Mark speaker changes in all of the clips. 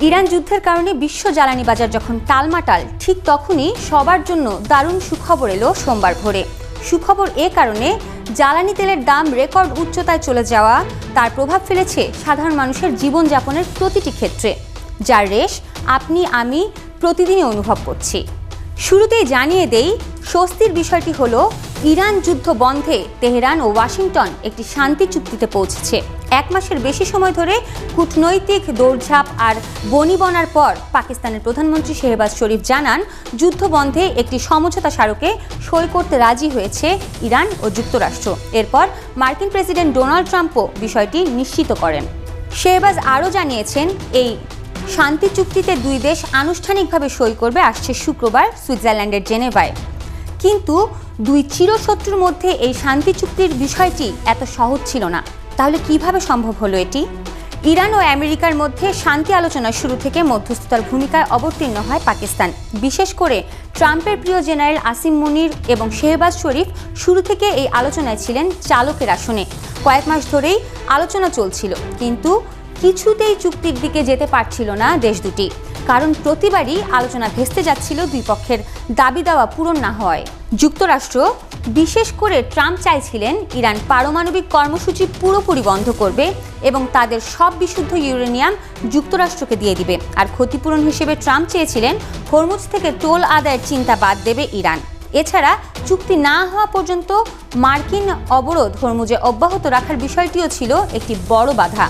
Speaker 1: Iran যুদ্ধের কারণে বিশ্ব জ্বালানি বাজার যখন টালমাটাল, ঠিক তখনই সবার জন্য দারুণ সুখবর এলো সোমবার ভোরে। সুখবর এ কারণে জ্বালানি তেলের দাম রেকর্ড উচ্চতায় চলে যাওয়া তার প্রভাব ফেলেছে সাধারণ মানুষের জীবনযাপনের প্রতিটি ক্ষেত্রে, যার রেশ আপনি আমি প্রতিদিনই অনুভব করছি। শুরুতেই জানিয়ে দেই, স্বস্তির বিষয়টি হলো ইরান যুদ্ধ বন্ধে তেহরান ও ওয়াশিংটন একটি শান্তি চুক্তিতে পৌঁছেছে। 1 মাসের বেশি সময় ধরে কূটনৈতিক দৌড়ঝাঁপ আর বনিবনার পর পাকিস্তানের প্রধানমন্ত্রী শেহবাজ শরীফ জানান, যুদ্ধ বন্ধে একটি সমঝোতা স্মারকে সই করতে রাজি হয়েছে ইরান ও যুক্তরাষ্ট্র। এরপর মার্কিন প্রেসিডেন্ট ডোনাল্ড ট্রাম্পও বিষয়টি নিশ্চিত করেন। শেহবাজ আরও জানিয়েছেন, এই শান্তি চুক্তিতে দুই দেশ আনুষ্ঠানিকভাবে সই করবে আসছে শুক্রবার সুইজারল্যান্ডের জেনেভায়। কিন্তু দুই চিরশত্রুর মধ্যে এই শান্তি চুক্তির বিষয়টি এত সহজ ছিল না। তাহলে কিভাবে সম্ভব হলো এটি? ইরান ও আমেরিকার মধ্যে শান্তি আলোচনার শুরু থেকে মধ্যস্থতার ভূমিকায় অবতীর্ণ হয় পাকিস্তান। বিশেষ করে ট্রাম্পের প্রিয় জেনারেল আসিম মুনির এবং শেহবাজ শরীফ শুরু থেকে এই আলোচনায় ছিলেন চালকের আসনে। কয়েক মাস ধরেই আলোচনা চলছিল, কিন্তু কিছুতেই চুক্তির দিকে যেতে পারছিল না দেশ দুটি। কারণ প্রতিবারই আলোচনা ভেস্তে যাচ্ছিল দুই পক্ষের দাবি দেওয়া পূরণ না হওয়ায়। যুক্তরাষ্ট্র, বিশেষ করে ট্রাম্প চাইছিলেন ইরান পারমাণবিক কর্মসূচি পুরোপুরি বন্ধ করবে এবং তাদের সব বিশুদ্ধ ইউরেনিয়াম যুক্তরাষ্ট্রকে দিয়ে দিবে। আর ক্ষতিপূরণ হিসেবে ট্রাম্প চেয়েছিলেন হরমুজ থেকে টোল আদায়ের চিন্তা বাদ দেবে ইরান। এছাড়া চুক্তি না হওয়া পর্যন্ত মার্কিন অবরোধ হরমুজে অব্যাহত রাখার বিষয়টিও ছিল একটি বড় বাধা।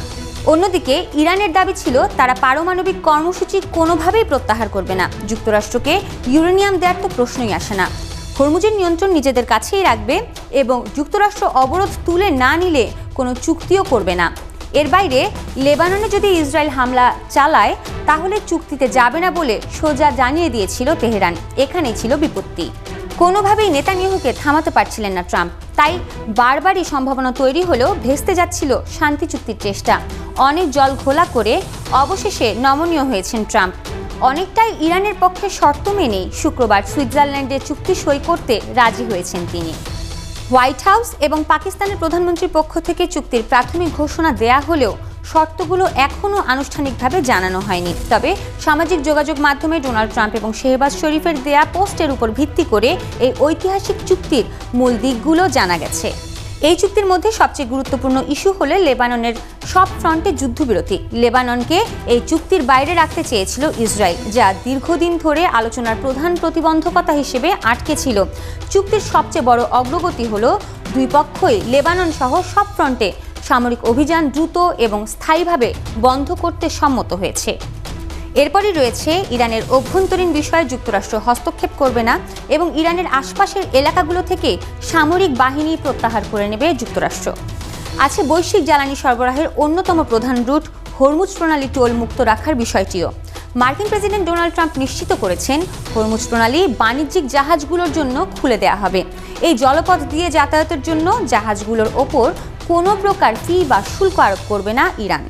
Speaker 1: অন্যদিকে ইরানের দাবি ছিল তারা পারমাণবিক কর্মসূচি কোনোভাবেই প্রত্যাহার করবে না। যুক্তরাষ্ট্রকে ইউরেনিয়াম দেওয়ার তো প্রশ্নই আসে না। হরমুজের নিয়ন্ত্রণ নিজেদের কাছেই রাখবে এবং যুক্তরাষ্ট্র অবরোধ তুলে না নিলে কোনো চুক্তিও করবে না। এর বাইরে লেবাননে যদি ইসরায়েল হামলা চালায় তাহলে চুক্তিতে যাবে না বলে সোজা জানিয়ে দিয়েছিল তেহরান। এখানেই ছিল বিপত্তি। কোনোভাবেই নেতানিয়াহুকে থামাতে পারছিলেন না ট্রাম্প। তাই বারবারই সম্ভাবনা তৈরি হলেও ভেস্তে যাচ্ছিল শান্তি চুক্তির চেষ্টা। অনেক জল ঘোলা করে অবশেষে নমনীয় হয়েছেন ট্রাম্প। অনেকটাই ইরানের পক্ষে শর্ত মেনেই শুক্রবার সুইজারল্যান্ডে চুক্তি সই করতে রাজি হয়েছেন তিনি। হোয়াইট হাউস এবং পাকিস্তানের প্রধানমন্ত্রীর পক্ষ থেকে চুক্তির প্রাথমিক ঘোষণা দেয়া হলেও শর্তগুলো এখনও আনুষ্ঠানিকভাবে জানানো হয়নি। তবে সামাজিক যোগাযোগ মাধ্যমে ডোনাল্ড ট্রাম্প এবং শেহবাজ শরীফের দেয়া পোস্টের উপর ভিত্তি করে এই ঐতিহাসিক চুক্তির মূল দিকগুলো জানা গেছে। এই চুক্তির মধ্যে সবচেয়ে গুরুত্বপূর্ণ ইস্যু হলো লেবাননের সব ফ্রন্টে যুদ্ধবিরতি। লেবাননকে এই চুক্তির বাইরে রাখতে চেয়েছিল ইসরায়েল, যা দীর্ঘদিন ধরে আলোচনার প্রধান প্রতিবন্ধকতা হিসেবে আটকে ছিল। চুক্তির সবচেয়ে বড় অগ্রগতি হলো দুই পক্ষই লেবানন সহ সব ফ্রন্টে সামরিক অভিযান দ্রুত এবং স্থায়ীভাবে বন্ধ করতে সম্মত হয়েছে। এরপরই রয়েছে ইরানের অভ্যন্তরীণ বিষয়ে যুক্তরাষ্ট্র হস্তক্ষেপ করবে না এবং ইরানের আশপাশের এলাকাগুলো থেকে সামরিক বাহিনী প্রত্যাহার করে নেবে যুক্তরাষ্ট্র। আছে বৈশ্বিক জ্বালানি সরবরাহের অন্যতম প্রধান রুট হরমুজ প্রণালী টোল মুক্ত রাখার বিষয়টিও। মার্কিন প্রেসিডেন্ট ডোনাল্ড ট্রাম্প নিশ্চিত করেছেন হরমুজ প্রণালী বাণিজ্যিক জাহাজগুলোর জন্য খুলে দেওয়া হবে। এই জলপথ দিয়ে যাতায়াতের জন্য জাহাজগুলোর ওপর কোনো প্রকার ফি বা শুল্ক আরোপ করবে না ইরান।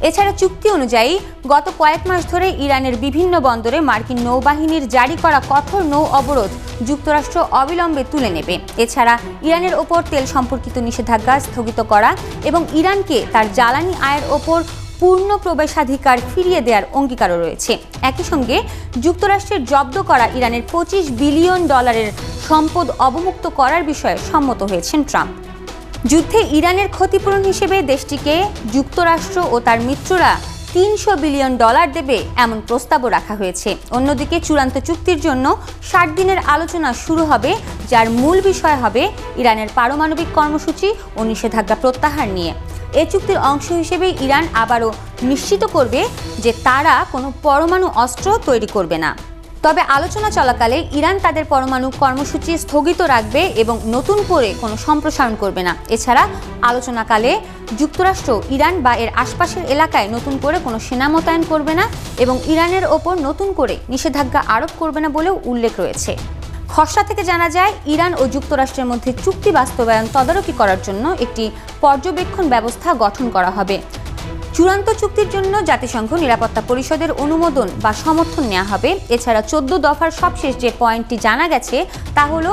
Speaker 1: এছাড়া চুক্তি অনুযায়ী গত কয়েক মাস ধরে ইরানের বিভিন্ন বন্দরে মার্কিন নৌবাহিনীর জারি করা কঠোর নৌ অবরোধ যুক্তরাষ্ট্র অবিলম্বে তুলে নেবে। এছাড়া ইরানের ওপর তেল সম্পর্কিত নিষেধাজ্ঞা স্থগিত করা এবং ইরানকে তার জ্বালানি আয়ের ওপর পূর্ণ প্রবেশাধিকার ফিরিয়ে দেওয়ার অঙ্গীকারও রয়েছে। একই সঙ্গে যুক্তরাষ্ট্রের জব্দ করা ইরানের $25 বিলিয়ন সম্পদ অবমুক্ত করার বিষয়ে সম্মত হয়েছেন ট্রাম্প। যুদ্ধে ইরানের ক্ষতিপূরণ হিসেবে দেশটিকে যুক্তরাষ্ট্র ও তার মিত্ররা $300 বিলিয়ন দেবে এমন প্রস্তাবও রাখা হয়েছে। অন্যদিকে চূড়ান্ত চুক্তির জন্য 60 দিনের আলোচনা শুরু হবে, যার মূল বিষয় হবে ইরানের পারমাণবিক কর্মসূচি ও নিষেধাজ্ঞা প্রত্যাহার নিয়ে। এই চুক্তির অংশ হিসেবে ইরান আবারও নিশ্চিত করবে যে তারা কোনো পরমাণু অস্ত্র তৈরি করবে না। তবে আলোচনা চলাকালে ইরান তাদের পরমাণু কর্মসূচি স্থগিত রাখবে এবং নতুন করে কোনো সম্প্রসারণ করবে না। এছাড়া আলোচনাকালে যুক্তরাষ্ট্র ইরান বা এর আশপাশের এলাকায় নতুন করে কোনো সেনা মোতায়েন করবে না এবং ইরানের ওপর নতুন করে নিষেধাজ্ঞা আরোপ করবে না বলেও উল্লেখ রয়েছে। খসড়া থেকে জানা যায়, ইরান ও যুক্তরাষ্ট্রের মধ্যে চুক্তি বাস্তবায়ন তদারকি করার জন্য একটি পর্যবেক্ষণ ব্যবস্থা গঠন করা হবে। চূড়ান্ত চুক্তির জন্য জাতিসংঘ নিরাপত্তা পরিষদের অনুমোদন বা সমর্থন নেওয়া হবে। এছাড়া 14 দফার সবশেষ যে পয়েন্টটি জানা গেছে তা হলো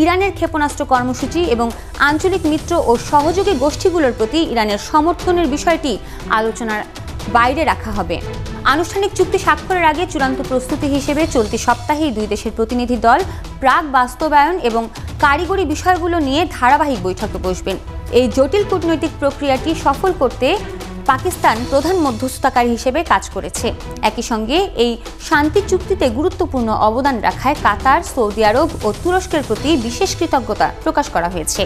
Speaker 1: ইরানের ক্ষেপণাস্ত্র কর্মসূচি এবং আঞ্চলিক মিত্র ও সহযোগী গোষ্ঠীগুলোর প্রতি ইরানের সমর্থনের বিষয়টি আলোচনার বাইরে রাখা হবে। আনুষ্ঠানিক চুক্তি স্বাক্ষরের আগে চূড়ান্ত প্রস্তুতি হিসেবে চলতি সপ্তাহেই দুই দেশের প্রতিনিধি দল প্রাক বাস্তবায়ন এবং কারিগরি বিষয়গুলো নিয়ে ধারাবাহিক বৈঠকে বসবেন। এই জটিল কূটনৈতিক প্রক্রিয়াটি সফল করতে পাকিস্তান প্রধান মধ্যস্থতাকারী হিসেবে কাজ করেছে। একই সঙ্গে এই শান্তি চুক্তিতে গুরুত্বপূর্ণ অবদান রাখায় কাতার, সৌদি আরব ও তুরস্কের প্রতি বিশেষ কৃতজ্ঞতা প্রকাশ করা হয়েছে।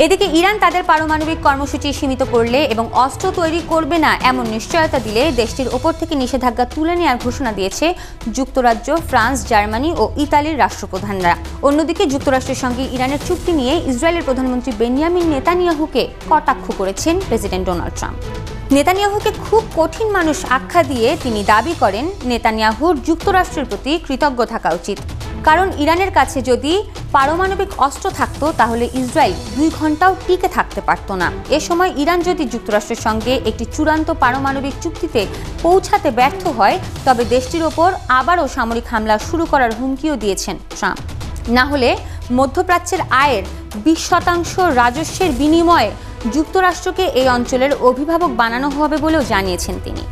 Speaker 1: এদিকে ইরান তাদের পারমাণবিক কর্মসূচি সীমিত করলে এবং অস্ত্র তৈরি করবে না এমন নিশ্চয়তা দিলে দেশটির ওপর থেকে নিষেধাজ্ঞা তুলে নেওয়ার ঘোষণা দিয়েছে যুক্তরাজ্য, ফ্রান্স, জার্মানি ও ইতালির রাষ্ট্রপ্রধানরা। অন্যদিকে যুক্তরাষ্ট্রের সঙ্গে ইরানের চুক্তি নিয়ে ইসরায়েলের প্রধানমন্ত্রী বেনিয়ামিন নেতানিয়াহুকে কটাক্ষ করেছেন প্রেসিডেন্ট ডোনাল্ড ট্রাম্প। নেতানিয়াহুকে খুব কঠিন মানুষ আখ্যা দিয়ে তিনি দাবি করেন, নেতানিয়াহুর যুক্তরাষ্ট্রের প্রতি কৃতজ্ঞ থাকা উচিত। কারণ ইরানের কাছে যদি পারমাণবিক অস্ত্র থাকতো তাহলে ইসরায়েল 2 ঘন্টাও টিকে থাকতে পারত না। এ সময় ইরান যদি যুক্তরাষ্ট্রের সঙ্গে একটি চূড়ান্ত পারমাণবিক চুক্তিতে পৌঁছাতে ব্যর্থ হয় তবে দেশটির ওপর আবারও সামরিক হামলা শুরু করার হুমকিও দিয়েছেন ট্রাম্প। না হলে মধ্যপ্রাচ্যের আয়ের 20% রাজস্বের বিনিময়ে যুক্তরাষ্ট্রকে এই অঞ্চলের অভিভাবক বানানো হবে বলেও জানিয়েছেন তিনি।